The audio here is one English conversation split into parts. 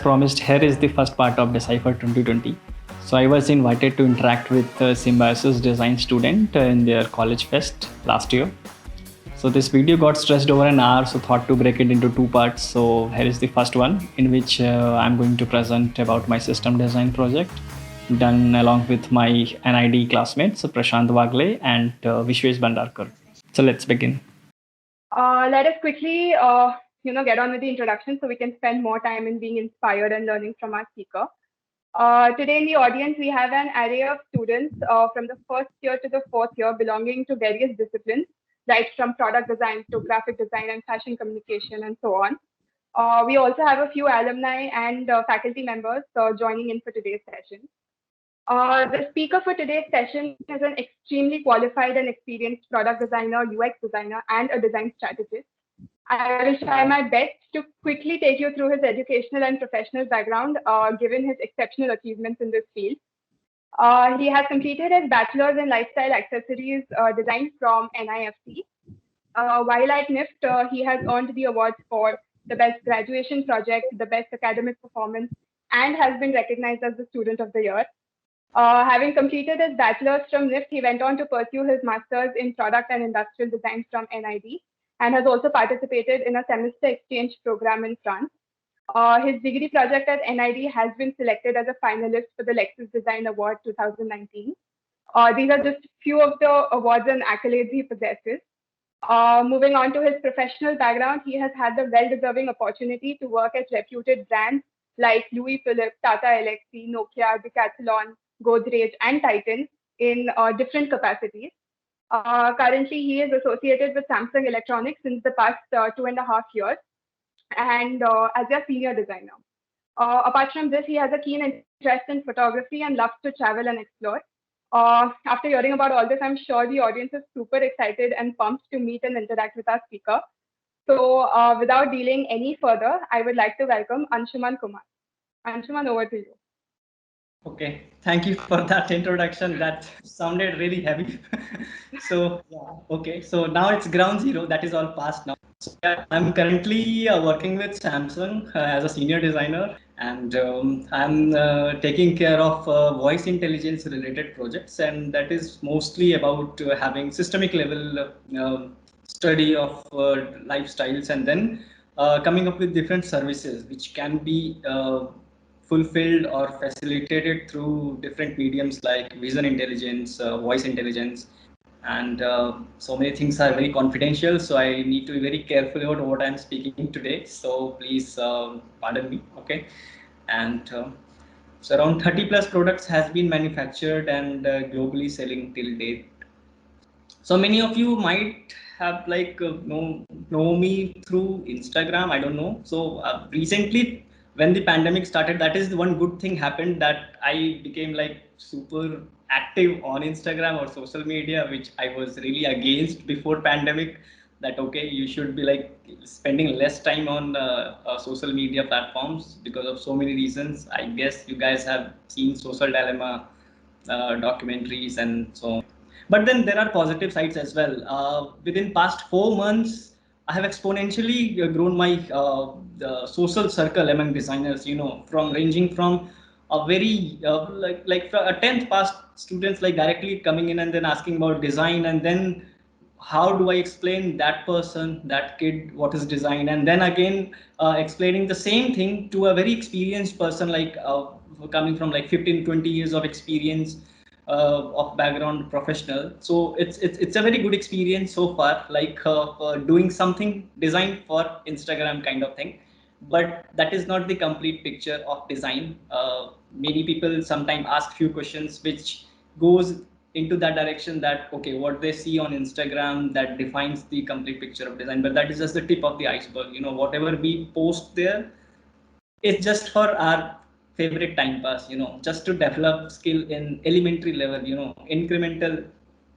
promised, here is the first part of Decipher 2020. So I was invited to interact with Symbiosis design student in their college fest last year. So this video got stretched over an hour, so thought to break it into two parts. So here is the first one, in which I'm going to present about my system design project done along with my NID classmates Prashant Wagle and Vishwesh Bandarkar. So let's begin. Let us quickly, get on with the introduction so we can spend more time in being inspired and learning from our speaker. Today in the audience, we have an array of students from the first year to the fourth year belonging to various disciplines, right from product design to graphic design and fashion communication and so on. We also have a few alumni and faculty members joining in for today's session. The speaker for today's session is an extremely qualified and experienced product designer, UX designer, and a design strategist. I will try my best to quickly take you through his educational and professional background, given his exceptional achievements in this field. He has completed his bachelor's in lifestyle accessories design from NIFT. While at NIFT, he has earned the awards for the best graduation project, the best academic performance, and has been recognized as the student of the year. Having completed his bachelor's from NIFT, he went on to pursue his master's in product and industrial design from NID and has also participated in a semester exchange program in France. His degree project at NID has been selected as a finalist for the Lexus Design Award 2019. These are just few of the awards and accolades he possesses. Moving on to his professional background, he has had the well-deserving opportunity to work at reputed brands like Louis Philippe, Tata Elxsi, Nokia, Decathlon, Godrej, and Titan in different capacities. Currently, he is associated with Samsung Electronics since the past 2.5 years and as their senior designer. Apart from this, he has a keen interest in photography and loves to travel and explore. After hearing about all this, I'm sure the audience is super excited and pumped to meet and interact with our speaker. So without dealing any further, I would like to welcome Anshuman Kumar. Anshuman, over to you. Okay, thank you for that introduction. That sounded really heavy. So, okay, so now it's ground zero. That is all past now. So, I'm currently working with Samsung as a senior designer, and I'm taking care of voice intelligence related projects, and that is mostly about having systemic level study of lifestyles, and then coming up with different services which can be fulfilled or facilitated through different mediums like vision intelligence, voice intelligence, and so many things are very confidential. So I need to be very careful about what I'm speaking today. So please pardon me. Okay, and so around 30 plus products has been manufactured and globally selling till date. So many of you might have know me through Instagram. I don't know. So recently, when the pandemic started, that is the one good thing happened, that I became like super active on Instagram or social media, which I was really against before pandemic. That okay, you should be like spending less time on social media platforms because of so many reasons. I guess you guys have seen Social Dilemma documentaries and so on. But then there are positive sides as well. Within past 4 months, I have exponentially grown my social circle among designers. You know, from ranging from a very like a 10th past students like directly coming in and then asking about design, and then how do I explain that person, that kid, what is design, and then again explaining the same thing to a very experienced person like coming from like 15-20 years of experience of background professional. So it's a very good experience so far, like doing something designed for Instagram kind of thing. But that is not the complete picture of design. Many people sometimes ask few questions which goes into that direction, that okay, what they see on Instagram that defines the complete picture of design, but that is just the tip of the iceberg. You know, whatever we post there, it's just for our favorite time pass, you know, just to develop skill in elementary level, you know, incremental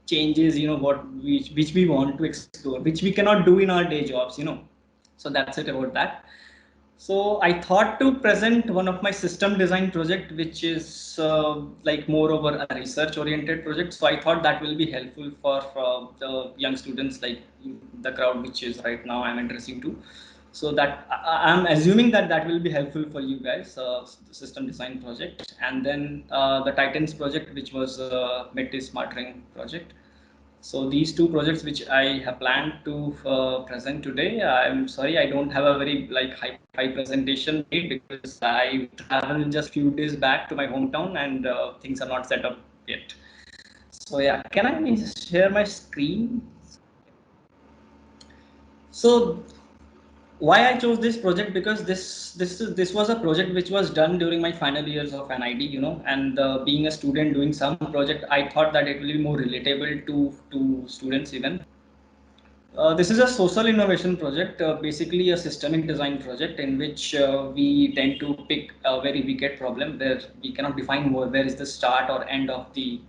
changes, you know, which we want to explore, which we cannot do in our day jobs, you know. So that's it about that. So I thought to present one of my system design project, which is like more over a research oriented project. So I thought that will be helpful for the young students, like the crowd which is right now I'm addressing to. So that I'm assuming that that will be helpful for you guys, the system design project, and then the Titans project, which was Metis Smart Ring project. So these two projects which I have planned to present today, I'm sorry I don't have a very like high presentation made because I traveled just few days back to my hometown and things are not set up yet. So yeah, can I share my screen? So why I chose this project, because this was a project which was done during my final years of NID, and being a student doing some project, I thought that it will be more relatable to students even. This is a social innovation project, basically a systemic design project in which we tend to pick a very wicked problem where we cannot define where is the start or end of the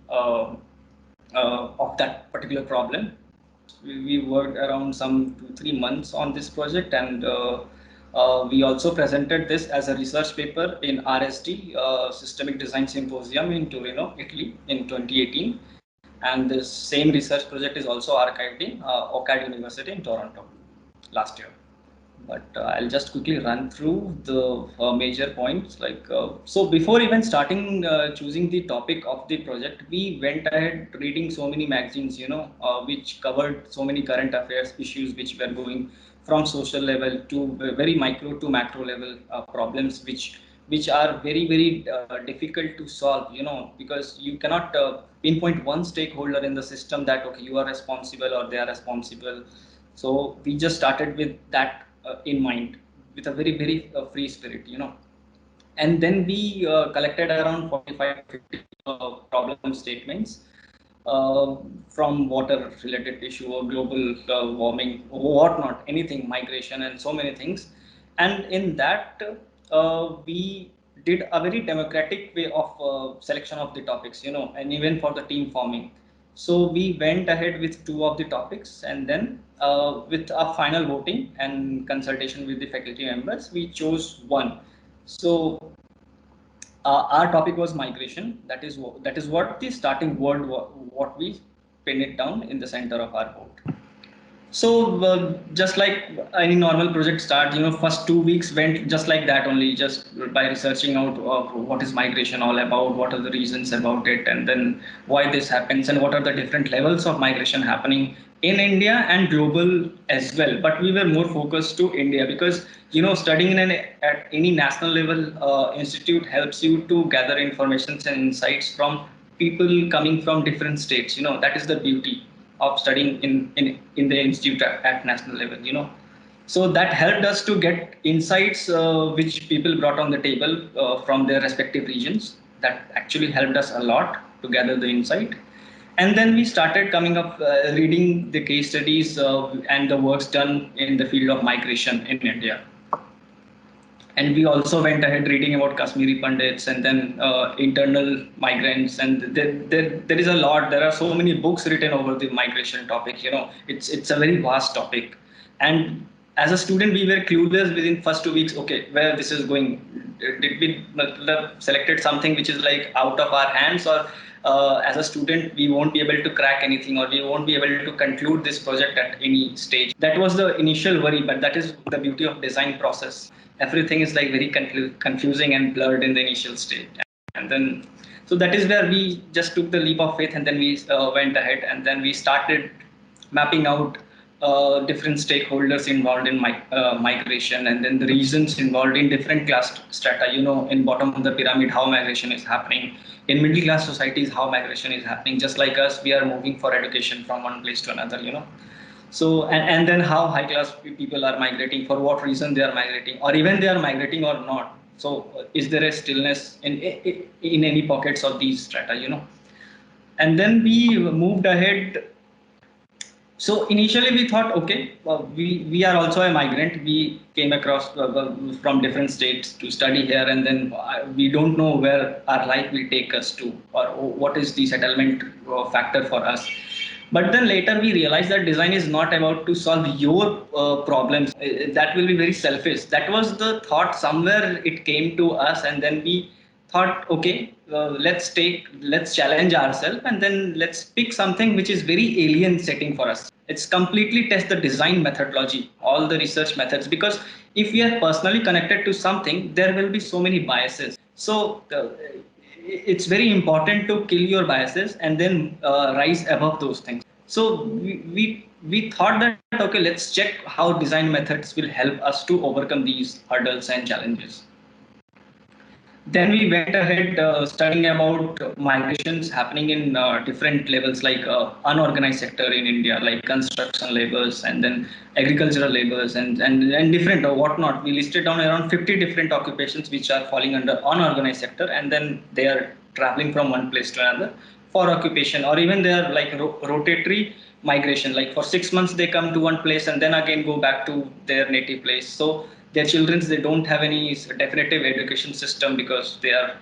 of that particular problem. We worked around some 2-3 months on this project, and we also presented this as a research paper in RSD, Systemic Design Symposium in Torino, Italy in 2018. And this same research project is also archived in OCAD University in Toronto last year. But I'll just quickly run through the major points. So before even starting choosing the topic of the project, we went ahead reading so many magazines, which covered so many current affairs issues which were going from social level to very micro to macro level problems, which are very difficult to solve, because you cannot pinpoint one stakeholder in the system that okay, you are responsible or they are responsible. So we just started with that in mind, with a very free spirit, and then we collected around 45 to 50 problem statements from water related issue or global warming or whatnot, anything, migration and so many things. And in that we did a very democratic way of selection of the topics, and even for the team forming. So we went ahead with two of the topics, and then with a final voting and consultation with the faculty members, we chose one. So our topic was migration. That is what the starting word, what we pin it down in the center of our board. So just like any normal project start, first 2 weeks went just like that only, just by researching out what is migration all about, what are the reasons about it, and then why this happens, and what are the different levels of migration happening in India and global as well. But we were more focused to India because studying at any national level institute helps you to gather information and insights from people coming from different states. That is the beauty of studying in the institute at national level, So that helped us to get insights which people brought on the table from their respective regions. That actually helped us a lot to gather the insight. And then we started coming up, reading the case studies and the works done in the field of migration in India. And we also went ahead reading about Kashmiri Pandits and then internal migrants. And there is a lot. There are so many books written over the migration topic. It's a very vast topic. And as a student, we were clueless within first 2 weeks. Okay, where this is going? Did we selected something which is like out of our hands, or as a student we won't be able to crack anything, or we won't be able to conclude this project at any stage? That was the initial worry, but that is the beauty of design process. Everything is like very confusing and blurred in the initial stage, and then so that is where we just took the leap of faith, and then we went ahead, and then we started mapping out different stakeholders involved in migration, and then the reasons involved in different class strata. In bottom of the pyramid, how migration is happening. In middle class societies, how migration is happening. Just like us, we are moving for education from one place to another. So and then how high class people are migrating, for what reason they are migrating, or even they are migrating or not. So is there a stillness in any pockets of these strata? And then we moved ahead. So initially we thought, okay, we are also a migrant. We came across from different states to study here, and then we don't know where our life will take us to, or what is the settlement factor for us. But then later we realized that design is not about to solve your problems. That will be very selfish. That was the thought. Somewhere it came to us, and then we thought, okay, let's challenge ourselves, and then let's pick something which is very alien setting for us. It's completely test the design methodology, all the research methods, because if we are personally connected to something, there will be so many biases. So it's very important to kill your biases and then rise above those things. So we thought that, okay, let's check how design methods will help us to overcome these hurdles and challenges. Then we went ahead studying about migrations happening in different levels, like unorganized sector in India, like construction laborers and then agricultural laborers and different or whatnot. We listed down around 50 different occupations which are falling under unorganized sector, and then they are traveling from one place to another for occupation, or even they are like rotatory migration, like for 6 months they come to one place and then again go back to their native place. So their children, they don't have any definitive education system because they are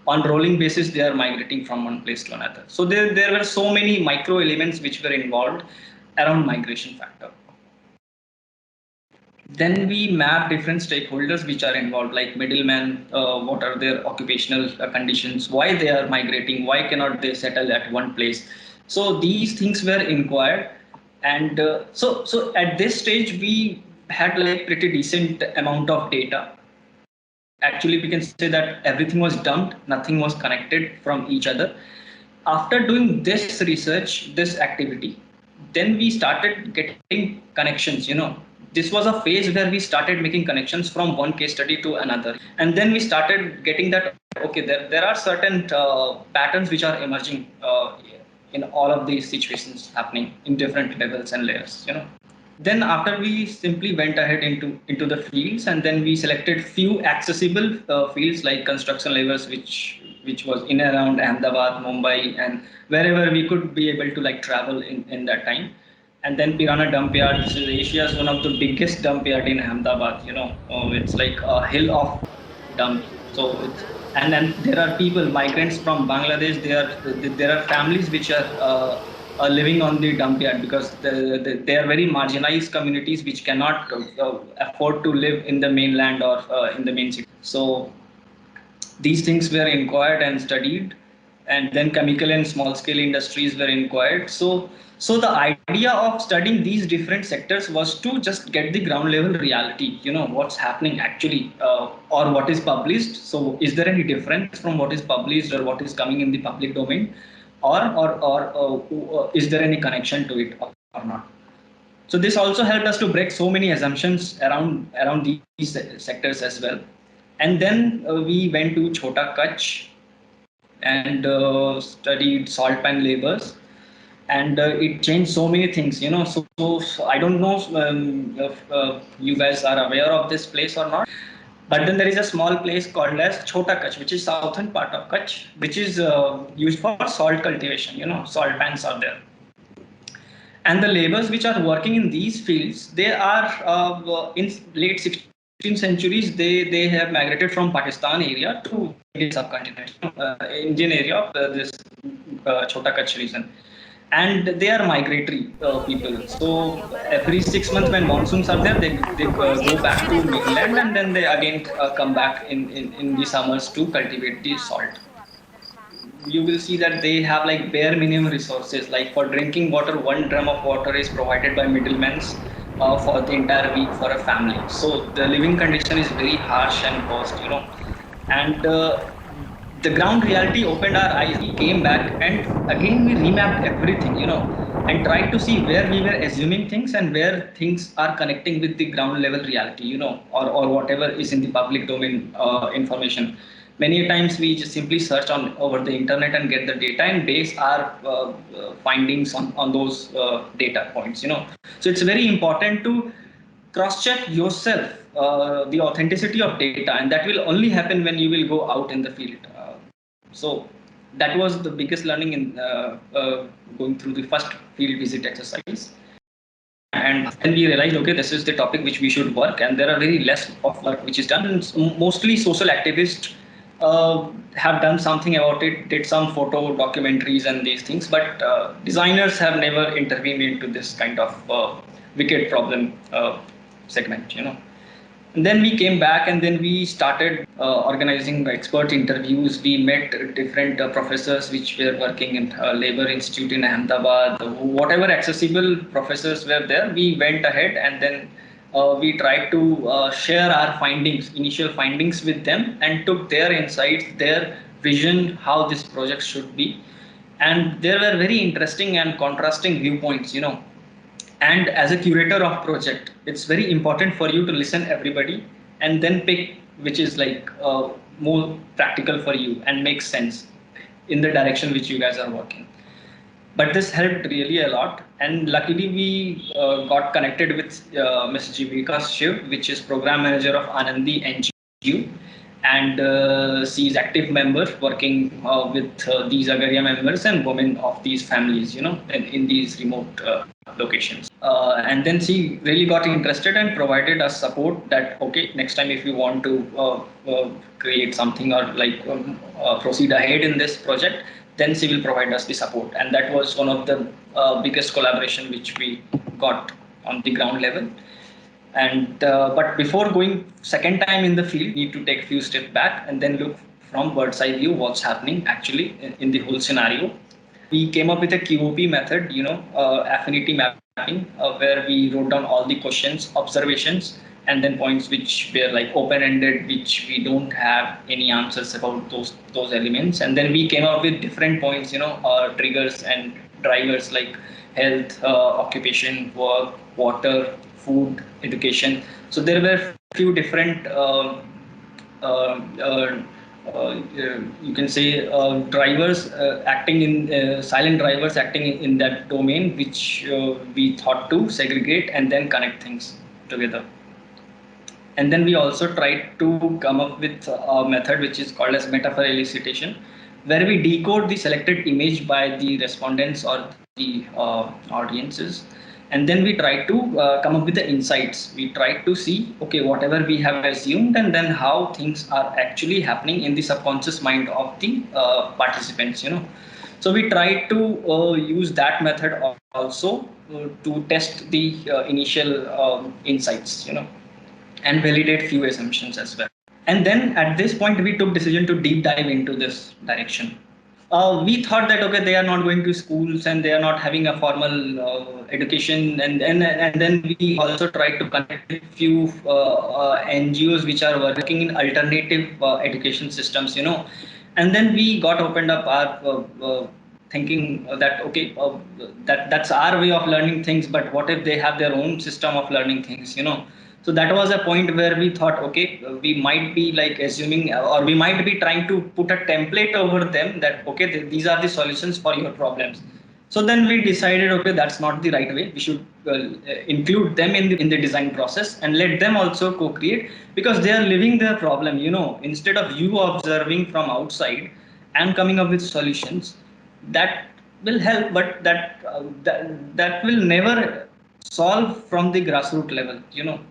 on rolling basis, they are migrating from one place to another. So there were so many micro elements which were involved around migration factor. Then we map different stakeholders which are involved, like middlemen, what are their occupational conditions, why they are migrating, why cannot they settle at one place. So these things were inquired, and so at this stage we had like pretty decent amount of data. Actually, we can say that everything was dumped, nothing was connected from each other. After doing this research, this activity, then we started getting connections. This was a phase where we started making connections from one case study to another. And then we started getting that, okay, there are certain patterns which are emerging in all of these situations happening in different levels and layers. Then after we simply went ahead into the fields, and then we selected few accessible fields like construction laborers, which was in and around Ahmedabad, Mumbai, and wherever we could be able to like travel in that time. And then Pirana dump yard, which is Asia's one of the biggest dump yard in Ahmedabad. It's like a hill of dumps. So and then there are people, migrants from Bangladesh. There are families which are living on the dump yard because they are very marginalized communities which cannot afford to live in the mainland or in the main city. So these things were inquired and studied, and then chemical and small scale industries were inquired. So the idea of studying these different sectors was to just get the ground level reality, what's happening actually, or what is published. So is there any difference from what is published or what is coming in the public domain, or is there any connection to it or not? So this also helped us to break so many assumptions around these sectors as well. And then we went to Chota Kutch and studied salt pan labors, and it changed so many things. So I don't know if you guys are aware of this place or not, but then there is a small place called as Chota Kutch, which is southern part of Kutch, which is used for salt cultivation. Salt pans are there. And the laborers which are working in these fields, they are in late 16th centuries, they have migrated from Pakistan area to Indian subcontinent, Indian area of this Chota Kutch region. And they are migratory people. So every 6 months when monsoons are there, they go back to mainland, and then they again come back in the summers to cultivate the salt. You will see that they have like bare minimum resources, like for drinking water, 1 drum of water is provided by middlemen for the entire week for a family. So the living condition is very harsh and worst. And the ground reality opened our eyes. We came back and again we remapped everything, and tried to see where we were assuming things and where things are connecting with the ground level reality, or whatever is in the public domain information. Many times we just simply search on over the internet and get the data and base our findings on those data points. So it's very important to cross-check yourself the authenticity of data, and that will only happen when you will go out in the field. So that was the biggest learning in going through the first field visit exercise. And then we realized, okay, this is the topic which we should work, and there are very less of work which is done. And mostly social activists have done something about it, did some photo documentaries and these things, but designers have never intervened into this kind of wicked problem segment. And then we came back and then we started organizing expert interviews. We met different professors which were working in Labor Institute in Ahmedabad. Whatever accessible professors were there, we went ahead and then we tried to share our findings, initial findings with them, and took their insights, their vision, how this project should be. And there were very interesting and contrasting viewpoints, and as a curator of project, it's very important for you to listen everybody and then pick which is like more practical for you and makes sense in the direction which you guys are working. But this helped really a lot, and luckily we got connected with Ms. Jivika Shiv, which is program manager of Anandi NGO, and she is active member working with these Agaria members and women of these families, in these remote locations. And then she really got interested and provided us support that, okay, next time if you want to create something or like proceed ahead in this project, then she will provide us the support. And that was one of the biggest collaboration which we got on the ground level. And but before going second time in the field, need to take few steps back and then look from bird's eye view what's happening actually in the whole scenario. We came up with a QOP method, affinity mapping, where we wrote down all the questions, observations, and then points which were like open-ended, which we don't have any answers about those elements. And then we came up with different points, triggers and drivers like health, occupation, work, water, food, education. So there were few different uh, uh, you can say drivers acting in silent drivers acting in that domain, which we thought to segregate and then connect things together. And then we also tried to come up with a method which is called as metaphor elicitation, where we decode the selected image by the respondents or the audiences. And then we try to come up with the insights. We try to see, okay, whatever we have assumed, and then how things are actually happening in the subconscious mind of the participants. So we try to use that method also to test the initial insights. And validate few assumptions as well. And then at this point, we took decision to deep dive into this direction. We thought that okay, they are not going to schools and they are not having a formal education, and then we also tried to connect with few NGOs which are working in alternative education systems, and then we got opened up our thinking that okay, that's our way of learning things, but what if they have their own system of learning things, So that was a point where we thought, okay, we might be like assuming, or we might be trying to put a template over them that, okay, these are the solutions for your problems. So then we decided, okay, that's not the right way. We should include them in the design process and let them also co-create, because they are living their problem, instead of you observing from outside and coming up with solutions that will help, but that will never solve from the grassroots level,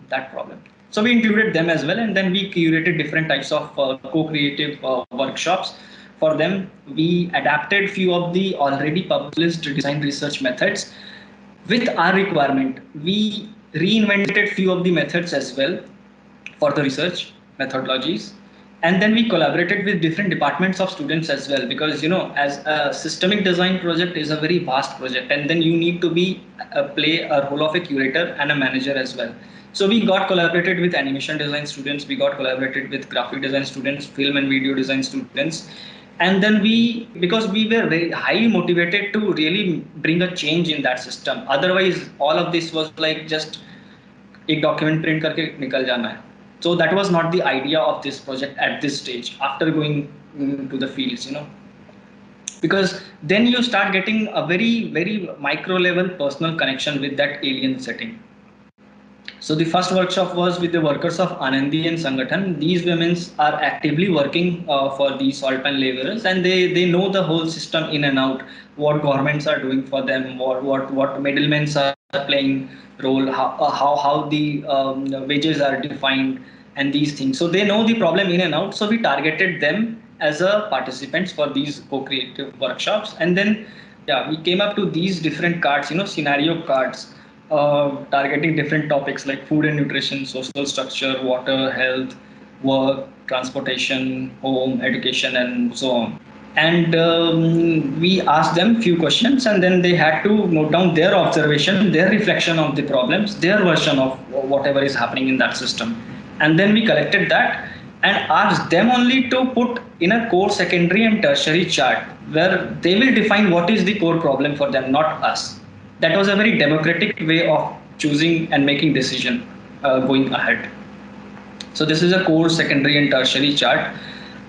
that problem. So we included them as well, and then we curated different types of co-creative workshops for them. We adapted few of the already published design research methods with our requirement. We reinvented few of the methods as well for the research methodologies. And then we collaborated with different departments of students as well, because as a systemic design project is a very vast project, and then you need to be play a role of a curator and a manager as well. So we got collaborated with animation design students, we got collaborated with graphic design students, film and video design students. And then because we were very highly motivated to really bring a change in that system. Otherwise all of this was like just एक document print करके निकल जाना है. So that was not the idea of this project at this stage after going to the fields, because then you start getting a very, very micro level personal connection with that alien setting. So the first workshop was with the workers of Anandi and Sangathan. These women are actively working for these salt pan laborers, and they know the whole system in and out. What governments are doing for them, what middlemen are playing role, how the wages are defined, and these things. So they know the problem in and out. So we targeted them as a participants for these co-creative workshops, and then we came up to these different cards, scenario cards, targeting different topics like food and nutrition, social structure, water, health, work, transportation, home, education, and so on. And we asked them few questions, and then they had to note down their observation, their reflection of the problems, their version of whatever is happening in that system. And then we collected that and asked them only to put in a core, secondary, and tertiary chart where they will define what is the core problem for them, not us. That was a very democratic way of choosing and making decision going ahead. So this is a core, secondary, and tertiary chart.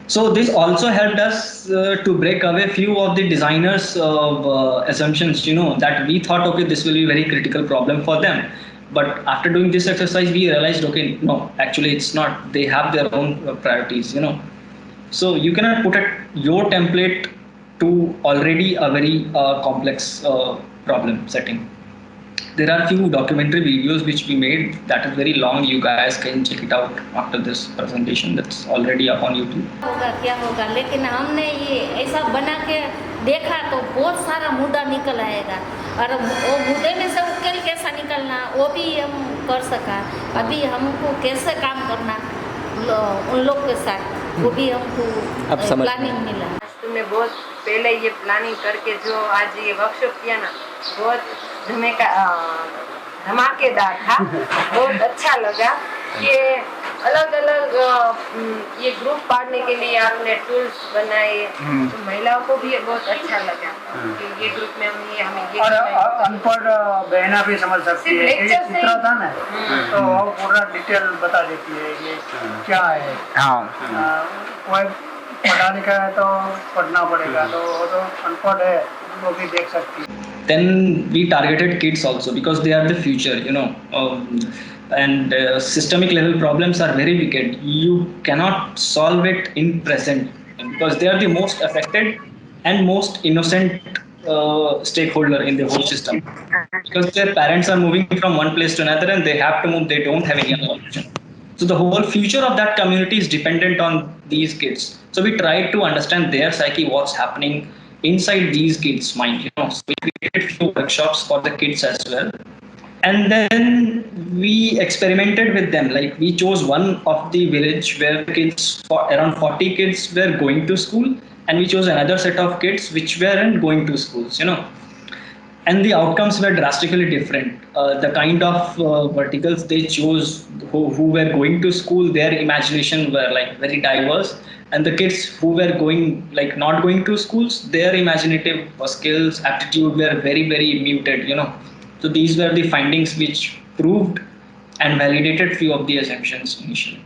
So this also helped us to break away few of the designers' assumptions. That we thought, okay, this will be a very critical problem for them. But after doing this exercise, we realized, okay, no, actually it's not. They have their own priorities. So you cannot put your template to already a very complex problem setting. There are few documentary videos which we made that is very long. You guys can check it out after this presentation. That's already up on YouTube. होगा क्या होगा, लेकिन हमने ये ऐसा बना के देखा तो बहुत सारा मुद्दा निकल आएगा और वो मुद्दे में से उकेल कैसा निकलना वो भी हम कर सका। अभी हमको कैसे काम करना उन लोग के साथ वो भी हमको प्लानिंग मिला। तुमने बहुत पहले ये प्लानिंग करके जो आज ये वर्कशॉप किया ना, बहुत धमाकेदार था। बहुत अच्छा लगा कि अलग अलग ये ग्रुप पाड़ने के लिए आपने टूल्स बनाए, तो महिलाओं को भी बहुत अच्छा लगा कि ये ग्रुप में हमें ये और अनपढ़ बहना भी समझ सकती है। ये चित्र था ना, तो वो पूरा डिटेल बता देती है ये क्या है। कोई पढ़ा लिखा है तो पढ़ना पड़ेगा, तो वो तो अनपढ़ है वो भी देख सकती है। Then we targeted kids also because they are the future, and systemic level problems are very wicked. You cannot solve it in present because they are the most affected and most innocent stakeholder in the whole system, because their parents are moving from one place to another and they have to move. They don't have any other option. So the whole future of that community is dependent on these kids. So we tried to understand their psyche, what's happening inside these kids' mind. So we created few workshops for the kids as well. And then we experimented with them. Like we chose one of the village where kids, around 40 kids were going to school, and we chose another set of kids which weren't going to schools, And the outcomes were drastically different. The kind of verticals they chose who were going to school, their imagination were like very diverse. And the kids who were not going to schools, their imaginative skills, aptitude were very, very muted, So these were the findings which proved and validated few of the assumptions initially.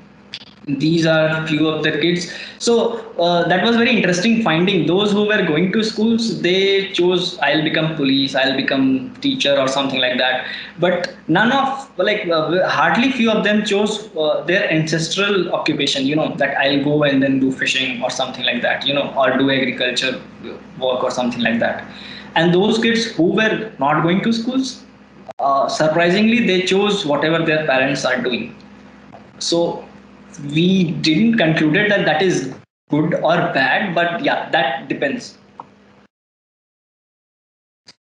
These are few of the kids. So that was very interesting finding. Those who were going to schools, they chose, I'll become police, I'll become teacher or something like that. But none of, hardly few of them chose their ancestral occupation, that I'll go and then do fishing or something like that, or do agriculture work or something like that. And those kids who were not going to schools, surprisingly, they chose whatever their parents are doing. So we didn't conclude that is good or bad, but yeah, that depends.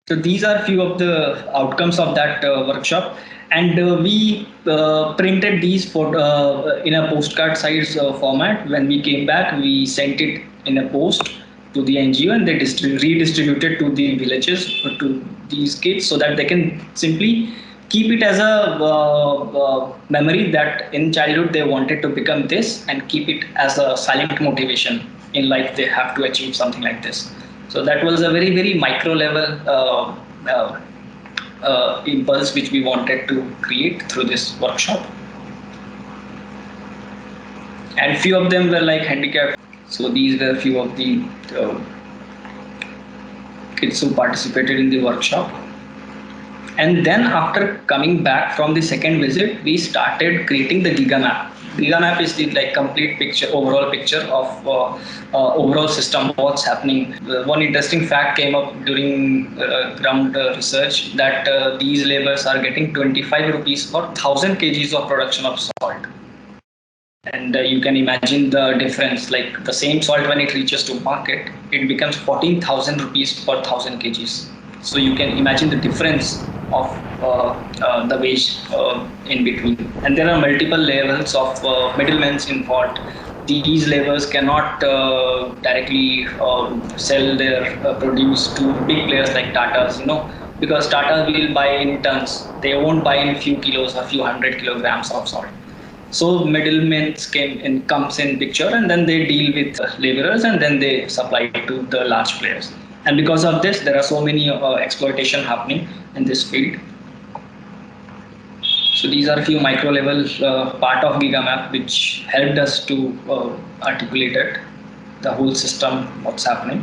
So these are few of the outcomes of that workshop, and we printed these in a postcard size format. When we came back, we sent it in a post to the NGO, and they redistributed to the villages, to these kids, so that they can simply keep it as a memory that in childhood they wanted to become this, and keep it as a silent motivation in life they have to achieve something like this. So that was a very, very micro level impulse which we wanted to create through this workshop. And few of them were like handicapped. So these were few of the kids who participated in the workshop. And then after coming back from the second visit, we started creating the GIGA map. GIGA map is the complete picture, overall picture of overall system, what's happening. One interesting fact came up during ground research that these laborers are getting 25 rupees for 1000 kgs of production of salt. And you can imagine the difference, like the same salt when it reaches to market, it becomes 14,000 rupees per 1000 kgs. So you can imagine the difference of the wage in between. And there are multiple levels of middlemen involved. These laborers cannot directly sell their produce to big players like Tata's, because Tata will buy in tons. They won't buy in few kilos or few 100 kilograms of salt. So middlemen comes in picture, and then they deal with laborers, and then they supply it to the large players. And because of this, there are so many exploitation happening in this field. So these are a few micro level part of GIGA map which helped us to articulate it, the whole system, what's happening.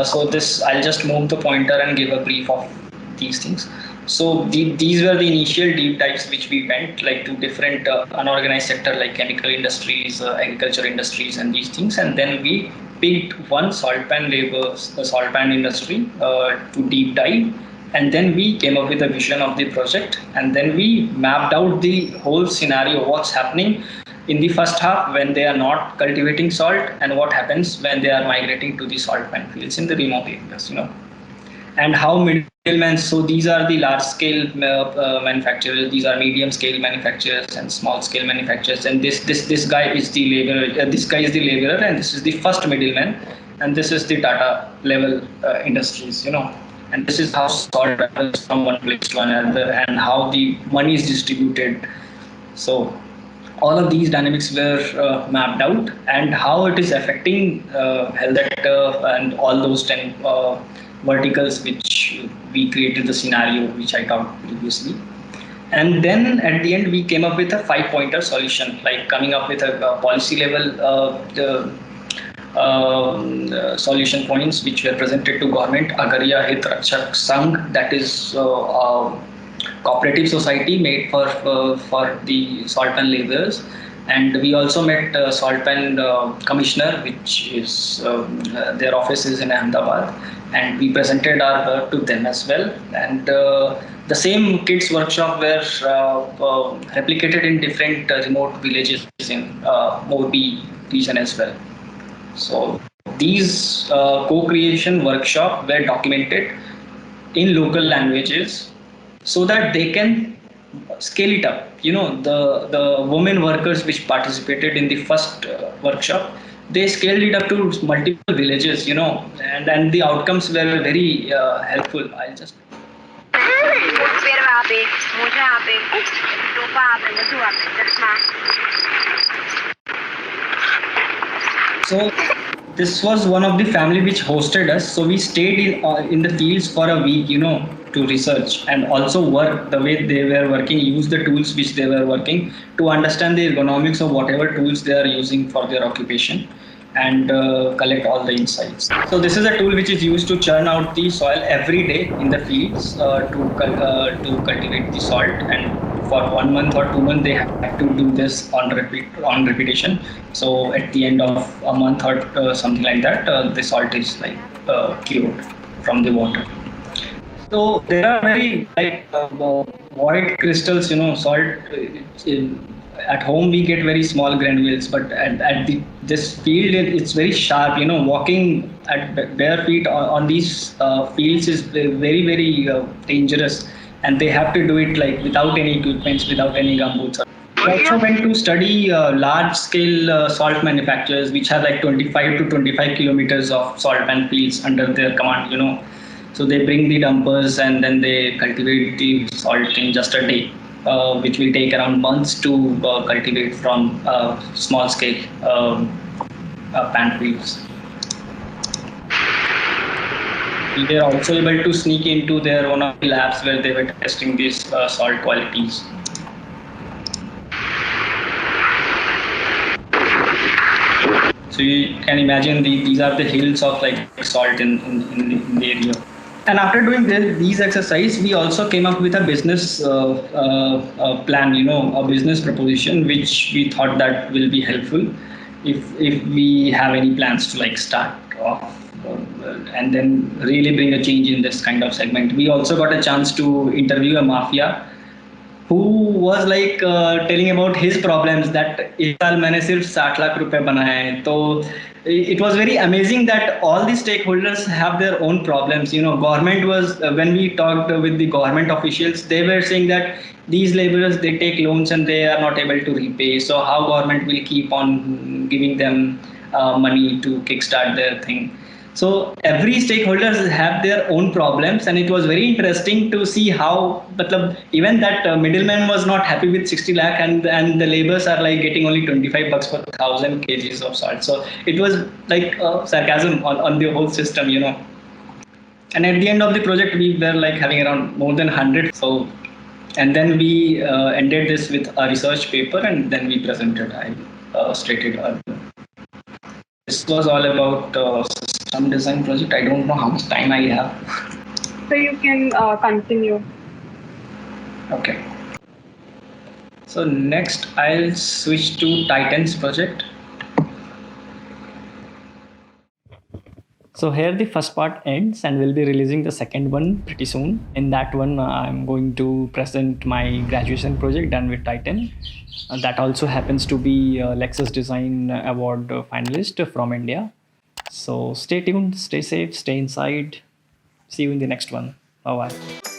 So this, I'll just move the pointer and give a brief of these things. So these were the initial deep dives which we went, like to different unorganized sector like chemical industries, agriculture industries, and these things. And then we picked one salt pan laborers, the salt pan industry, to deep dive. And then we came up with a vision of the project, and then we mapped out the whole scenario, what's happening in the first half when they are not cultivating salt, and what happens when they are migrating to the salt pan fields in the remote areas, and how middlemen. So these are the large scale manufacturers, these are medium scale manufacturers and small scale manufacturers, and this guy is the laborer, this guy is the laborer, and this is the first middleman, and this is the Tata level industries, and this is how salt travels from one place to another, and how the money is distributed. So all of these dynamics were mapped out, and how it is affecting health sector and all those 10 verticals which we created the scenario which I talked previously. And then at the end we came up with a 5-pointer solution, like coming up with a policy level solution points which were presented to government. Agariya Hit Rakshak Sangh, that is cooperative society made for the salt pan laborers, and we also met salt pan commissioner, which is their office is in Ahmedabad, and we presented our work to them as well. And the same kids workshop were replicated in different remote villages in Morbi region as well. So these co-creation workshop were documented in local languages so that they can scale it up. The women workers which participated in the first workshop, they scaled it up to multiple villages, and the outcomes were very helpful. I'll just. So this was one of the family which hosted us. So we stayed in the fields for a week, to research and also work the way they were working, use the tools which they were working to understand the ergonomics of whatever tools they are using for their occupation, and collect all the insights. So this is a tool which is used to churn out the soil every day in the fields to cultivate the salt, and for 1 month or 2 months they have to do this on repetition. So at the end of a month or something like that, the salt is like cured from the water. So there are very white crystals, salt. At home we get very small granules, but at this field it's very sharp. Walking at bare feet on these fields is very, very dangerous, and they have to do it like without any equipments, without any gumboots. I also went to study large scale salt manufacturers which have like 25 to 25 kilometers of salt pan fields under their command. So they bring the dumpers and then they cultivate the salt in just a day, which will take around months to cultivate from small scale pan fields. We were also able to sneak into their own labs where they were testing these salt qualities. So you can imagine these are the hills of like salt in the area. And after doing these exercises, we also came up with a business plan, a business proposition, which we thought that will be helpful if we have any plans to like start off and then really bring a change in this kind of segment. We also got a chance to interview a mafia who was like telling about his problems that इस साल मैंने सिर्फ 60 लाख रुपए बनाए हैं. तो it was very amazing that all the stakeholders have their own problems. Government was when we talked with the government officials, they were saying that these laborers, they take loans and they are not able to repay. So how government will keep on giving them money to kickstart their thing? So every stakeholders have their own problems, and it was very interesting to see how even that middleman was not happy with 60 lakh, and the laborers are like getting only $25 per 1,000 kgs of salt. So it was like sarcasm on the whole system. And at the end of the project, we were like having around more than 100. So, and then we ended this with a research paper, and then we presented. I stated earlier. This was all about system design project. I don't know how much time I have. So you can continue. Okay. So next I'll switch to Titan's project. So here the first part ends, and we'll be releasing the second one pretty soon. In that one, I'm going to present my graduation project done with Titan. That also happens to be a Lexus Design Award finalist from India. So stay tuned, stay safe, stay inside. See you in the next one. Bye bye.